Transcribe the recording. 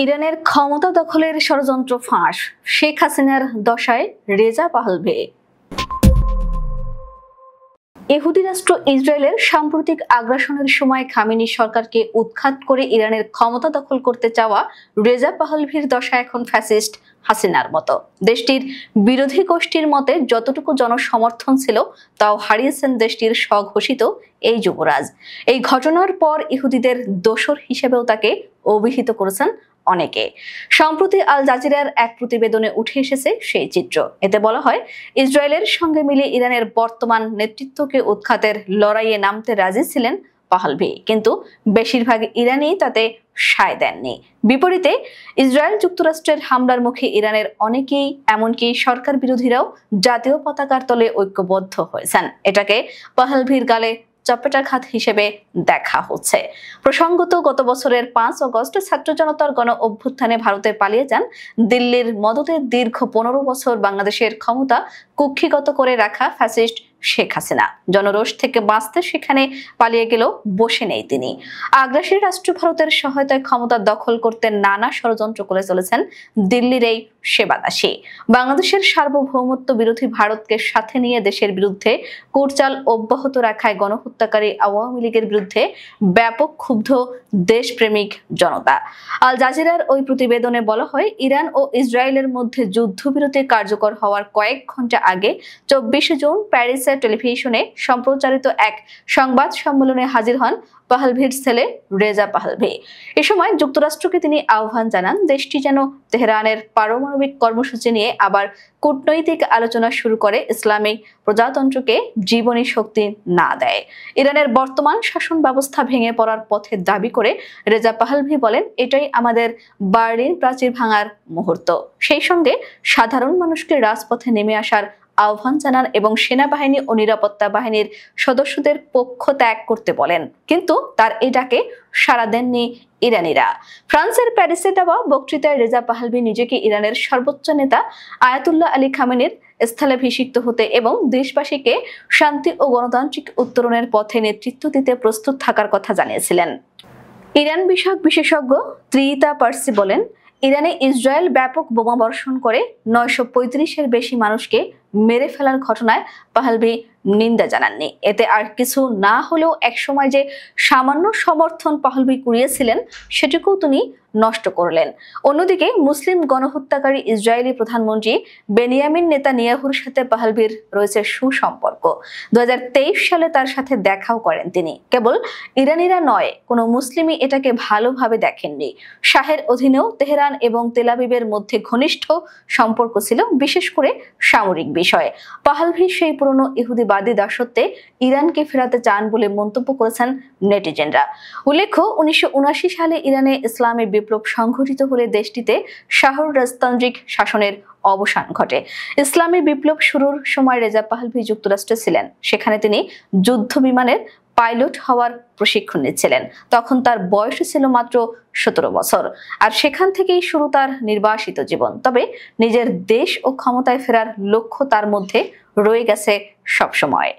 ইরানের ক্ষমতা দখলের ষড়যন্ত্র ফাঁস, শেখ হাসিনার দশায় রেজা পাহলভি। ইহুদি রাষ্ট্র ইসরায়েলের সাম্প্রতিক আগ্রাসনের সময় খামেনি সরকারকে উৎখাত করে ইরানের ক্ষমতা দখল করতে চাওয়া রেজা পাহলভির দশা এখন ফ্যাসিস্ট হাসিনার মতো। দেশটির বিরোধী গোষ্ঠীর মতে যতটুকু জনসমর্থন ছিল তাও হারিয়েছেন দেশটির স্বঘোষিত এই যুবরাজ। এই ঘটনার পর ইহুদিদের দোসর হিসেবেও তাকে অভিহিত করেছেন অনেকে। সম্প্রতি আল জাজিরার এক প্রতিবেদনে উঠে এসেছে সেই চিত্র। এতে বলা হয়, ইসরায়েলের সঙ্গে মিলে ইরানের বর্তমান নেতৃত্বকে উৎখাতের লড়াইয়ে নামতে রাজি ছিলেন পাহলভি, কিন্তু বেশিরভাগ ইরানি তাতে সায় দেননি। বিপরীতে ইসরায়েল যুক্তরাষ্ট্রের হামলার মুখে ইরানের অনেকেই, এমনকি সরকার বিরোধীরাও জাতীয় পতাকার তলে ঐক্যবদ্ধ হয়েছেন। এটাকে পাহলভির গালে চপেটাঘাত হিসেবে দেখা হচ্ছে। প্রসঙ্গত, গত বছরের 5 আগস্ট ছাত্র জনতার গণ অভ্যুত্থানে ভারতে পালিয়ে যান দিল্লির মদতে দীর্ঘ 15 বছর বাংলাদেশের ক্ষমতা কুক্ষিগত করে রাখা ফ্যাসিস্ট শেখ হাসিনা জনরোষ থেকে বাঁচতে সেখানে পালিয়ে গেলেও বসে নেই তিনি। আগ্রাসী রাষ্ট্র ভারতের সহায়তায় ক্ষমতা দখল করতে নানা ষড়যন্ত্র করে চলেছেন দিল্লির এই সেবাদাসী। বাংলাদেশের সার্বভৌমত্ব বিরোধী ভারতকে সাথে নিয়ে দেশের বিরুদ্ধে কুটচাল অব্যাহত রাখায় গণহত্যাকারী আওয়ামী লীগের বিরুদ্ধে ব্যাপক ক্ষুব্ধ দেশপ্রেমিক জনতা। আল জাজিরার ওই প্রতিবেদনে বলা হয়, ইরান ও ইসরায়েলের মধ্যে যুদ্ধবিরতি কার্যকর হওয়ার কয়েক ঘন্টা আগে 24 জুন প্যারিসের টেলিভিশনে সম্প্রচারিত এক সংবাদ সম্মেলনে হাজির হন পাহলভির ছেলে রেজা পাহলভি। এ সময় যুক্তরাষ্ট্রকে তিনি আহ্বান জানান, দেশটি যেন তেহরানের পারমাণবিক কর্মসূচি নিয়ে আবার কূটনৈতিক আলোচনা শুরু করে ইসলামিক প্রজাতন্ত্রকে জীবনী শক্তি না দেয়। ইরানের বর্তমান শাসন ব্যবস্থা ভেঙে পড়ার পথে দাবি করে রেজা পাহলভি বলেন, এটাই আমাদের বার্লিন প্রাচীর ভাঙার মুহূর্ত। সেই সঙ্গে সাধারণ মানুষকে রাজপথে নেমে আসার আহ্বান জানান এবং সেনাবাহিনী ও নিরাপত্তা বাহিনীর সদস্যদের পক্ষ ত্যাগ করতে বলেন। কিন্তু তার এই ডাকে সাড়া দেননি ইরানিরা। ফ্রান্সের প্যারিসে দেওয়া বক্তৃতায় রেজা পাহলভি নিজেকে ইরানের সর্বোচ্চ নেতা আয়াতুল্লাহ আলী খামেনির স্থলাভিষিক্ত হতে এবং দেশবাসীকে শান্তি ও গণতান্ত্রিক উত্তরণের পথে নেতৃত্ব দিতে প্রস্তুত থাকার কথা জানিয়েছিলেন। ইরান বিষয়ক বিশেষজ্ঞ ত্রিতা পার্সি বলেন, ইরানে ইসরায়েল ব্যাপক বোমা বর্ষণ করে 935-এর বেশি মানুষকে মেরে ফেলার ঘটনায় পাহলভি নিন্দা জানাননি। এতে আর কিছু না হলেও একসময় যে সামান্য সমর্থন পাহলভি কুড়িয়েছিলেন সেটুকুও তিনি নষ্ট করলেন। অন্যদিকে মুসলিম গণহত্যাকারী ইসরায়েলি প্রধানমন্ত্রী বেনিয়ামিন নেতানিয়াহুর সাথে পাহলভির রয়েছে সুসম্পর্ক। 2023 সালে তার সাথে দেখাও করেন তিনি। কেবল ইরানিরা নয়, কোনো মুসলিমই এটাকে ভালোভাবে দেখেননি। শাহের অধীনেও তেহরান এবং তেল আবিবের মধ্যে ঘনিষ্ঠ সম্পর্ক ছিল, বিশেষ করে সামরিক বিষয়ে। পাহলভি সেই পুরনো ইহুদিবাদী দাসত্বে ইরানকে ফেরাতে চান বলে মন্তব্য করেছেন নেটিজেনরা। উল্লেখ্য, 1979 সালে ইরানে ইসলামী বিপ্লব সংঘটিত হলে দেশটিতে শাহর রাজতান্ত্রিক শাসনের অবসান ঘটে। ইসলামী বিপ্লব শুরুর সময় রেজা পাহলভি যুক্তরাষ্ট্রে ছিলেন। সেখানে তিনি যুদ্ধ বিমানের পাইলট হওয়ার প্রশিক্ষণ নিচ্ছিলেন। তখন তার বয়স ছিল মাত্র 17 বছর। আর সেখান থেকেই শুরু তার নির্বাসিত জীবন। তবে নিজের দেশ ও ক্ষমতায় ফেরার লক্ষ্য তার মধ্যে রয়ে গেছে সবসময়।